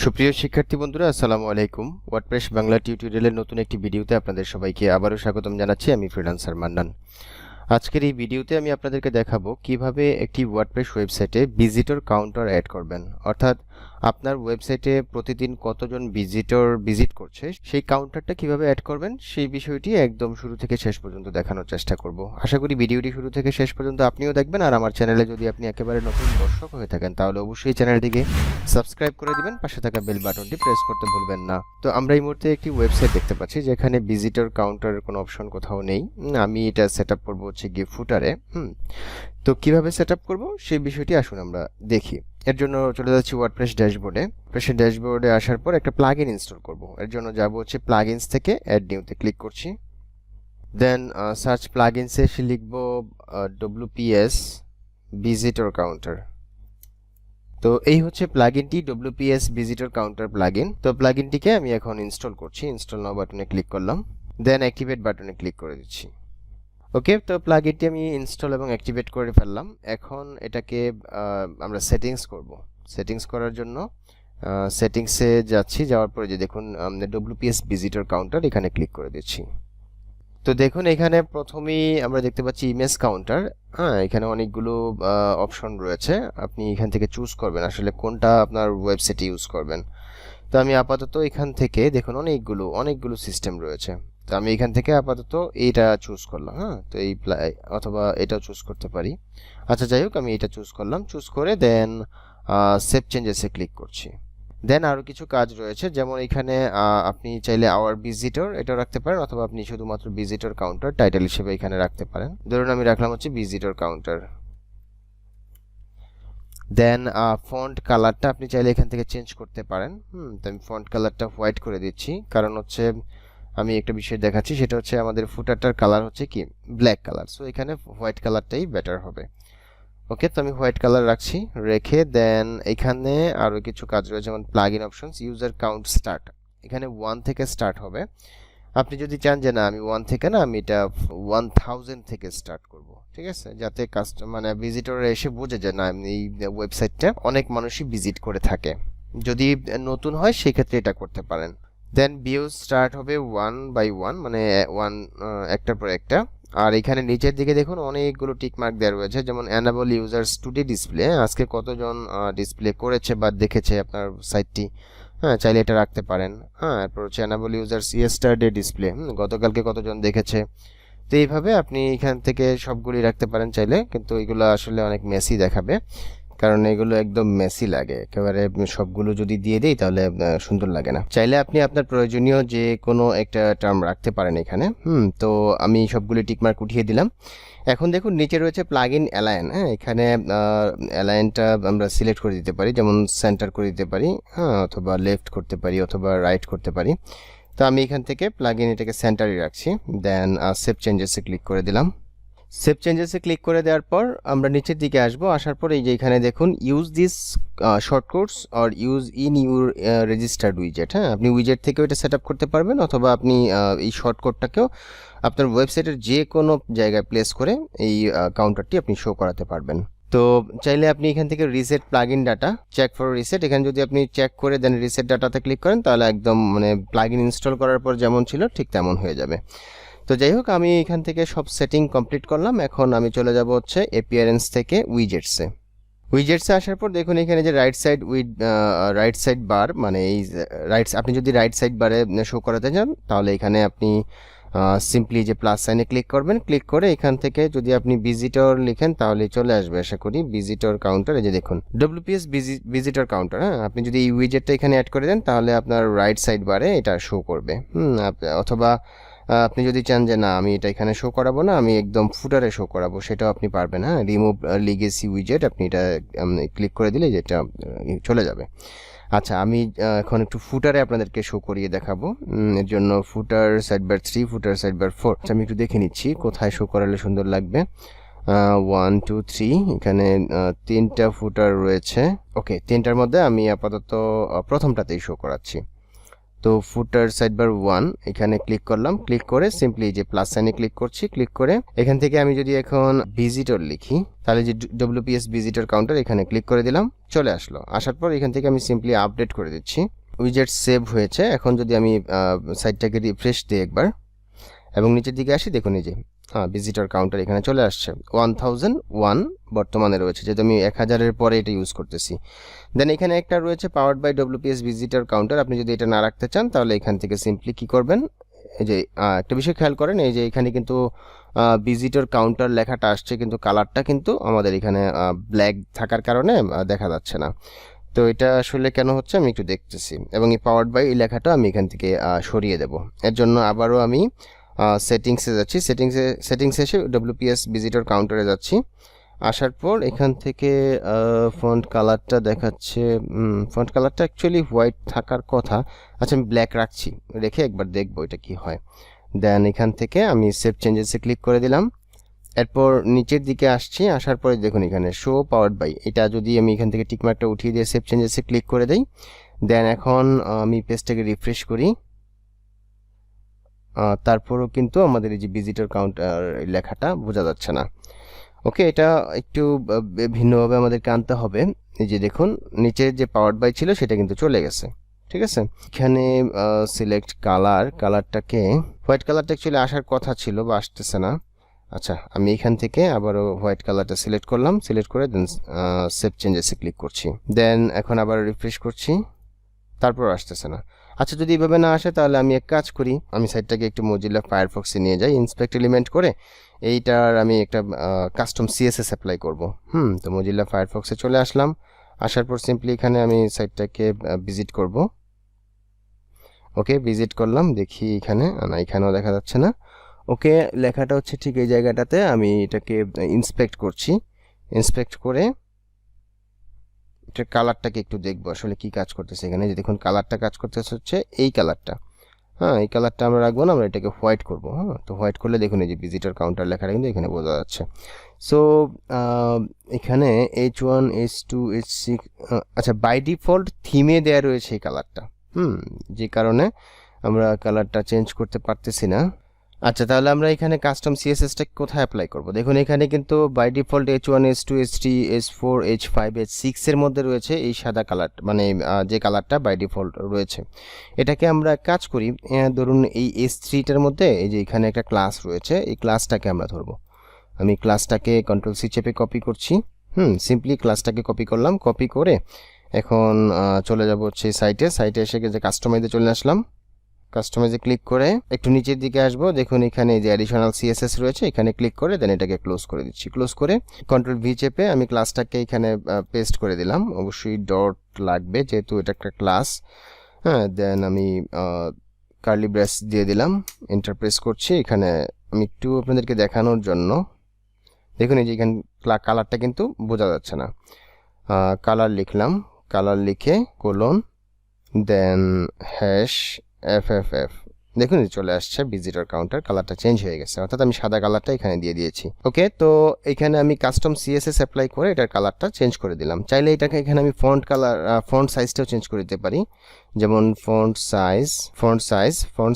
সুপ্রিয় শিক্ষার্থী বন্ধুরা, আসসালামু আলাইকুম। ওয়ার্ডপ্রেস বাংলা টিউটোরিয়ালের নতুন একটি ভিডিওতে আপনাদের সবাইকে আবারও স্বাগতম জানাচ্ছি। আমি ফ্রিল্যান্সার মান্নান। আজকের এই ভিডিওতে আমি আপনাদেরকে দেখাবো কিভাবে একটি ওয়ার্ডপ্রেস ওয়েবসাইটে ভিজিটর কাউন্টার অ্যাড করবেন। অর্থাৎ আপনার ওয়েবসাইটে প্রতিদিন কতজন ভিজিটর ভিজিট করছে সেই কাউন্টারটা কিভাবে অ্যাড করবেন সেই বিষয়টি একদম শুরু থেকে শেষ পর্যন্ত দেখানোর চেষ্টা করব। আশা করি ভিডিওটি শুরু থেকে শেষ পর্যন্ত আপনিও দেখবেন। আর আমার চ্যানেলে যদি আপনি একেবারে নতুন দর্শক হয়ে থাকেন তাহলে অবশ্যই চ্যানেলটিকে সাবস্ক্রাইব করে দিবেন, পাশে থাকা বেল বাটনটি প্রেস করতে ভুলবেন না। তো আমরা এই মুহূর্তে একটি ওয়েবসাইট দেখতে পাচ্ছি যেখানে ভিজিটর কাউন্টারের কোনো অপশন কোথাও নেই। আমি এটা সেট আপ করবো হচ্ছে গিয়ে ফুটারে। তো কিভাবে সেট আপ করবো সেই বিষয়টি আসুন আমরা দেখি। এর জন্য চলে যাচ্ছি ওয়ার্ডপ্রেস ড্যাশবোর্ডে। ওয়ার্ডপ্রেসের ড্যাশবোর্ডে আসার পর একটা প্লাগইন ইনস্টল করব। এর জন্য যাব হচ্ছে প্লাগইনস থেকে অ্যাড নিউতে ক্লিক করছি। দেন সার্চ প্লাগইনসে এসে লিখব WPS ভিজিটর কাউন্টার। তো এই হচ্ছে প্লাগইনটি, WPS ভিজিটর কাউন্টার প্লাগইন। তো প্লাগইনটিকে আমি এখন ইনস্টল করছি। ইনস্টল নাও বাটনে ক্লিক করলাম, দেন অ্যাক্টিভেট বাটনে ক্লিক করে দিচ্ছি। ওকে, তো প্লাগইনটি আমি ইনস্টল এবং অ্যাক্টিভেট করে ফেললাম। এখন এটাকে আমরা সেটিংস করব। সেটিংস করার জন্য সেটিংসে যাচ্ছি। যাওয়ার পরে যে দেখুন WPS ভিজিটর কাউন্টার, এখানে ক্লিক করে দিচ্ছি। তো দেখুন এখানে প্রথমেই আমরা দেখতে পাচ্ছি ইমেজ কাউন্টার। এখানে অনেকগুলো অপশন রয়েছে, আপনি এখান থেকে চুজ করবেন আসলে কোনটা আপনার ওয়েবসাইটে ইউজ করবেন। তো আমি আপাতত এখান থেকে দেখুন অনেকগুলো সিস্টেম রয়েছে। তো আমি এখান থেকে আপাতত এইটা চুজ করলাম। তো এই অথবা এটাও চুজ করতে পারি। আচ্ছা যাই হোক, আমি এটা চুজ করলাম। চুজ করে দেন সেভ চেঞ্জেসে ক্লিক করছি। দেন আরও কিছু কাজ রয়েছে, যেমন এখানে আপনি চাইলে আওয়ার ভিজিটর এটাও রাখতে পারেন, অথবা আপনি শুধুমাত্র ভিজিটর কাউন্টার টাইটেল হিসেবে এখানে রাখতে পারেন। ধরুন আমি রাখলাম হচ্ছে ভিজিটর কাউন্টার। দেন ফন্ট কালারটা আপনি চাইলে এখান থেকে চেঞ্জ করতে পারেন। তো আমি ফন্ট কালারটা হোয়াইট করে দিচ্ছি, কারণ হচ্ছে আমি একটা বিষয় দেখাচ্ছি, সেটা হচ্ছে আমাদের ফুটারটার কালার হচ্ছে কি ব্ল্যাক কালার। সো এখানে হোয়াইট কালারটাই বেটার হবে। ওকে, তো আমি হোয়াইট কালার রাখছি। রেখে দেন এখানে আরও কিছু কাজ রয়েছে, যেমন plugin options, user count start. এখানে 1 থেকে স্টার্ট হবে। আপনি যদি চান যে না আমি 1 থেকে না, আমি এটা 1000 থেকে স্টার্ট করব, ঠিক আছে, যাতে মানে ভিজিটররা এসে বুঝে যে না এই ওয়েবসাইটটা অনেক মানুষই ভিজিট করে থাকে। যদি নতুন হয় সেক্ষেত্রে এটা করতে পারেন। দেন ভিউজ স্টার্ট হবে 1 বাই 1, মানে একটার পর একটা। আর এখানে নিচের দিকে দেখুন অনেকগুলো টিক মার্ক দেওয়া রয়েছে, যেমন অ্যানাবল ইউজার্স টুডে ডিসপ্লে, আজকে কতজন ডিসপ্লে করেছে বা দেখেছে আপনার সাইটটি। চাইলে এটা রাখতে পারেন। এরপর হচ্ছে অ্যানাবল ইউজার্স ইয়েস্টারডে ডিসপ্লে, গতকালকে কতজন দেখেছে। তো এইভাবে আপনি এখান থেকে সবগুলি রাখতে পারেন চাইলে, কিন্তু এগুলো আসলে অনেক মেসি দেখাবে, কারণ এগুলো একদম মেসি লাগে। একেবারে সবগুলো যদি দিয়ে দিই তাহলে সুন্দর লাগে না। চাইলে আপনি আপনার প্রয়োজনীয় যে কোনো একটা টার্ম রাখতে পারেন এখানে। তো আমি সবগুলি টিকমার্ক উঠিয়ে দিলাম। এখন দেখুন নিচে রয়েছে প্লাগইন অ্যালাইন। এখানে অ্যালাইনটা আমরা সিলেক্ট করে দিতে পারি, যেমন সেন্টার করে দিতে পারি, অথবা লেফট করতে পারি, অথবা রাইট করতে পারি। তো আমি এখান থেকে প্লাগইন এটাকে সেন্টারে রাখছি। দেন সেভ চেঞ্জেসে ক্লিক করে দিলাম। সেভ চেঞ্জেসে ক্লিক করে দেওয়ার পর আমরা নিচের দিকে আসবো। আসার পর এই যে এখানে দেখুন use this shortcuts or use in your registered উইজেট। আপনি উইজেট থেকেও এটা সেট আপ করতে পারবেন, অথবা আপনি এই শর্টকাটটাকেও আপনার ওয়েবসাইটের যে কোনো জায়গায় প্লেস করে এই কাউন্টারটি আপনি শো করাতে পারবেন। তো চাইলে আপনি এখান থেকে reset plugin data, check for reset, এখানে যদি আপনি চেক করে দেন রিসেট ডাটাতে ক্লিক করেন তাহলে একদম মানে প্লাগইন ইনস্টল করার পর যেমন ছিল ঠিক তেমন হয়ে যাবে। তো যাই হোক, আমি এখান থেকে সব সেটিং কমপ্লিট করলাম। এখন আমি চলে যাব হচ্ছে অ্যাপিয়ারেন্স থেকে উইজেটসে আসার পর দেখুন এখানে যে রাইট সাইড বার, মানে এই আপনি যদি রাইট সাইড বারে শো করাতে চান তাহলে এখানে আপনি সিম্পলি যে প্লাস সাইনে ক্লিক করবেন। ক্লিক করে এখান থেকে যদি আপনি ভিজিটর লিখেন তাহলে চলে আসবে আশা করি ভিজিটর কাউন্টার। এই যে দেখুন WPS ভিজিটর কাউন্টার। আপনি যদি এই উইজেটটা এখানে অ্যাড করে দেন তাহলে আপনার রাইট সাইড বারে এটা শো করবে। অথবা আপনি যদি চান যে না আমি এটা এখানে শো করাবো না, আমি একদম ফুটারে শো করাবো, সেটাও আপনি পারবেন। রিমুভ লিগেসি উইজেট, আপনি এটা ক্লিক করে দিলে যেটা চলে যাবে। আচ্ছা, আমি এখন একটু ফুটারে আপনাদেরকে শো করিয়ে দেখাবো। এর জন্য ফুটার সাইডবার 3, ফুটার সাইডবার 4 আমি একটু দেখে নিচ্ছি কোথায় শো করালে সুন্দর লাগবে। 1 2 3 এখানে 3টা ফুটার রয়েছে। ওকে, 3টার মধ্যে আমি আপাতত প্রথমটাতেই শো করাচ্ছি। তো ফুটার সাইডবার 1 এখানে ক্লিক করলাম। ক্লিক করে সিম্পলি যে প্লাস সাইনে ক্লিক করছি। ক্লিক করে এখান থেকে আমি যদি এখন ভিজিটর লিখি তাহলে যে WPS ভিজিটর কাউন্টার এখানে ক্লিক করে দিলাম, চলে আসলো। আসার পর এখান থেকে আমি সিম্পলি আপডেট করে দিচ্ছি। উইজেট সেভ হয়েছে। এখন যদি আমি সাইটটাকে রিফ্রেশ দিই একবার এবং নিচের দিকে আসি, দেখুন এই যে ভিজিটর কাউন্টার এখানে চলে আসছে 1001 বর্তমানে রয়েছে, যেহেতু আমি 1000-এর পরে এটা ইউজ করতেছি। দেন এখানে একটা রয়েছে powered by WPS visitor counter. আপনি যদি এটা না রাখতে চান তাহলে এখান থেকে সিম্পলি কি করবেন, এই যে একটা বিষয় খেয়াল করেন, এই যে এখানে কিন্তু ভিজিটর কাউন্টার লেখাটা আসছে, কিন্তু কালারটা কিন্তু আমাদের এখানে ব্ল্যাক থাকার কারণে দেখা যাচ্ছে না। তো এটা আসলে কেন হচ্ছে আমি একটু দেখতেছি, এবং এই পাওয়ার্ড বাই এই লেখাটা আমি এখান থেকে সরিয়ে দেব। এর জন্য আবারও আমি সেটিংসে যাচ্ছি, সেটিংসে এসে WPS ভিজিটর কাউন্টারে যাচ্ছি। আসার পর এখান থেকে ফন্ট কালারটা দেখাচ্ছে, ফন্ট কালারটা অ্যাকচুয়ালি হোয়াইট থাকার কথা। আচ্ছা আমি ব্ল্যাক রাখছি, রেখে একবার দেখবো এটা কি হয়। দেন এখান থেকে আমি সেভ চেঞ্জেসে ক্লিক করে দিলাম। এরপর নিচের দিকে আসছি, আসার পরে দেখুন এখানে শো পাওয়ার্ড বাই, এটা যদি আমি এখান থেকে টিকমার্কটা উঠিয়ে দিয়ে সেভ চেঞ্জেসে ক্লিক করে দেই, দেন এখন আমি পেজটাকে রিফ্রেশ করি, তারপরও কিন্তু আমাদের এই যে ভিজিটর কাউন্টার লেখাটা বোঝা যাচ্ছে না। ওকে, এটা একটু ভিন্নভাবে আমাদেরকে আনতে হবে। এই যে দেখুন নিচের যে পাওয়ার্ড বাই ছিল সেটা কিন্তু চলে গেছে। ঠিক আছে, এখানে সিলেক্ট কালারটাকে হোয়াইট কালারটা অ্যাকচুয়ালি আসার কথা ছিল বা আসতেছে না। আচ্ছা আমি এখান থেকে আবারও হোয়াইট কালারটা সিলেক্ট করলাম, সিলেক্ট করে দেন সেভ চেঞ্জেসে ক্লিক করছি। দেন এখন আবার রিফ্রেশ করছি, তারপর আসতেছে না। আচ্ছা যদি এভাবে না আসে তাহলে আমি এক কাজ করি, আমি সাইটটাকে একটু মজিলা ফায়ারফক্সে নিয়ে যাই, ইন্সপেক্ট এলিমেন্ট করে এইটার আমি একটা কাস্টম CSS অ্যাপ্লাই করব। তো মজিলা ফায়ারফক্সে চলে আসলাম, আসার পর সিম্পলি এখানে আমি সাইটটাকে ভিজিট করব। ওকে ভিজিট করলাম, দেখি এখানে না, এখানেও দেখা যাচ্ছে না। ওকে লেখাটা হচ্ছে ঠিক এই জায়গাটাতে, আমি এটাকে ইন্সপেক্ট করছি, ইন্সপেক্ট করে এটার কালারটাকে একটু দেখবো আসলে কি কাজ করতেছে এখানে। যে দেখুন কালারটা কাজ করতেছে হচ্ছে এই কালারটা, এই কালারটা আমরা রাখবো না, আমরা এটাকে হোয়াইট করবো। তো হোয়াইট করলে দেখুন এই যে ভিজিটর কাউন্টার লেখাটা কিন্তু এখানে বোঝা যাচ্ছে। সো এখানে H1 H2 H6, আচ্ছা বাই ডিফল্ট থিমে দেয়া রয়েছে এই কালারটা, যে কারণে আমরা কালারটা চেঞ্জ করতে পারতেছি না। আচ্ছা তাহলে আমরা এখানে কাস্টম CSSটা কোথায় অ্যাপ্লাই করব? দেখুন এখানে কিন্তু by default H1 H2 H3 H4 H5 H6 এর মধ্যে রয়েছে এই সাদা কালার, মানে যে কালারটা বাই ডিফল্ট রয়েছে। এটাকে আমরা কাজ করি, ধরুন এই H3টার মধ্যে এই যে এখানে একটা ক্লাস রয়েছে, এই ক্লাসটাকে আমরা ধরবো। আমি ক্লাসটাকে Ctrl+C চেপে কপি করছি, সিম্পলি ক্লাসটাকে কপি করলাম, কপি করে এখন চলে যাব হচ্ছে সাইটে এসে যে কাস্টমাইজে চলে আসলাম, কাস্টমাইজে ক্লিক করে একটু নিচের দিকে আসবো, দেখুন এখানে যে অ্যাডিশনাল CSS রয়েছে এখানে ক্লিক করে দেন এটাকে ক্লোজ করে দিচ্ছি। ক্লোজ করে Ctrl+V চেপে আমি ক্লাসটাকে এখানে পেস্ট করে দিলাম, অবশ্যই ডট লাগবে যেহেতু এটা একটা ক্লাস। দেন আমি কার্লি ব্রেস দিয়ে দিলাম, এন্টার প্রেস করছি। এখানে আমি একটু আপনাদেরকে দেখানোর জন্য দেখুন এই যে এখানে কালারটা কিন্তু বোঝা যাচ্ছে না, কালার লিখলাম, কালার লিখে কোলন দেন #FFF, দেখুন চলে আসছে ভিজিটর কাউন্টার, কালারটা চেঞ্জ হয়ে গেছে, অর্থাৎ আমি সাদা কালারটা এখানে দিয়ে দিয়েছি। ওকে, তো এখানে আমি কাস্টম CSS অ্যাপ্লাই করে এটার কালারটা চেঞ্জ করে দিলাম। চাইলে এটাকে এখানে আমি ফন্ট সাইজটাও চেঞ্জ করে দিতে পারি, যেমন ফন্ট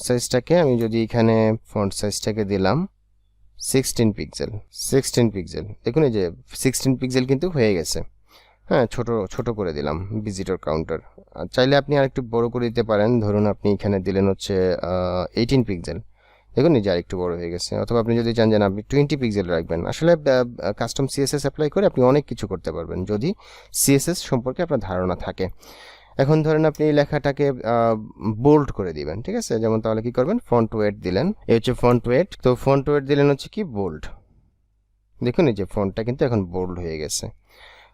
সাইজটাকে আমি যদি এখানে ফন্ট সাইজটাকে দিলাম 16 পিক্সেল, দেখুন এই যে 16 পিক্সেল কিন্তু হয়ে গেছে। ছোট করে দিলাম ভিজিটর কাউন্টার। চাইলে আপনি আরেকটু বড় করে দিতে পারেন, ধরুন আপনি এখানে দিলেন হচ্ছে 18 পিক্সেল, দেখুন এই যে আরেকটু বড় হয়ে গেছে। অথবা আপনি যদি চান যে আপনি 20 পিক্সেল রাখবেন। আসলে কাস্টম CSS অ্যাপ্লাই করে আপনি অনেক কিছু করতে পারবেন যদি CSS সম্পর্কে আপনার ধারণা থাকে। এখন ধরেন আপনি এই লেখাটাকে বোল্ড করে দিবেন, ঠিক আছে, যেমন তাহলে কি করবেন, ফন্ট ওয়েট দিলেন, এই হচ্ছে ফন্ট ওয়েট, তো ফন্ট ওয়েট দিলেন হচ্ছে কি বোল্ড, দেখুন এই যে ফন্টটা কিন্তু এখন বোল্ড হয়ে গেছে।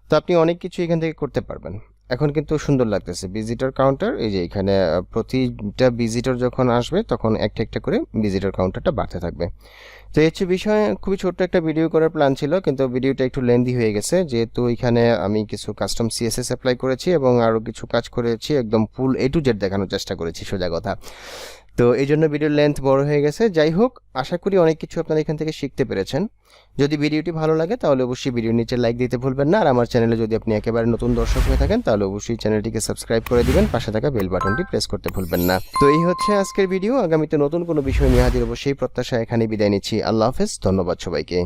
তো আপনি অনেক কিছু এখান থেকে করতে পারবেন। এখন কিন্তু সুন্দর লাগতেছে ভিজিটর কাউন্টার, এই যে এখানে প্রতিটা ভিজিটর যখন আসবে তখন একটা একটা করে ভিজিটর কাউন্টারটা বাড়তে থাকবে। তো এই হচ্ছে বিষয়, খুবই ছোট্ট একটা ভিডিও করার প্ল্যান ছিল, কিন্তু ভিডিওটা একটু লেন্দি হয়ে গেছে, যেহেতু এখানে আমি কিছু কাস্টম CSS অ্যাপ্লাই করেছি এবং আরও কিছু কাজ করেছি, একদম ফুল A to Z দেখানোর চেষ্টা করেছি সোজা কথা। তো এই জন্য ভিডিওর লেন্থ বড় হয়ে গেছে। যাই হোক, আশা করি অনেক কিছু আপনারা এখান থেকে শিখতে পেরেছেন। যদি ভিডিওটি ভালো লাগে তাহলে অবশ্যই ভিডিওর নিচে লাইক দিতে ভুলবেন না, আর আমার চ্যানেলে যদি আপনি একেবারে নতুন দর্শক হয়ে থাকেন তাহলে অবশ্যই চ্যানেলটিকে সাবস্ক্রাইব করে দিবেন, পাশে থাকা বেল বাটনটি প্রেস করতে ভুলবেন না। তো এই হচ্ছে আজকের ভিডিও, আগামীতে নতুন কোনো বিষয় নিয়ে হাজির অবশ্যই প্রত্যাশা এখানে বিদায় নিচ্ছি। আল্লাহ হাফেজ, ধন্যবাদ সবাইকে।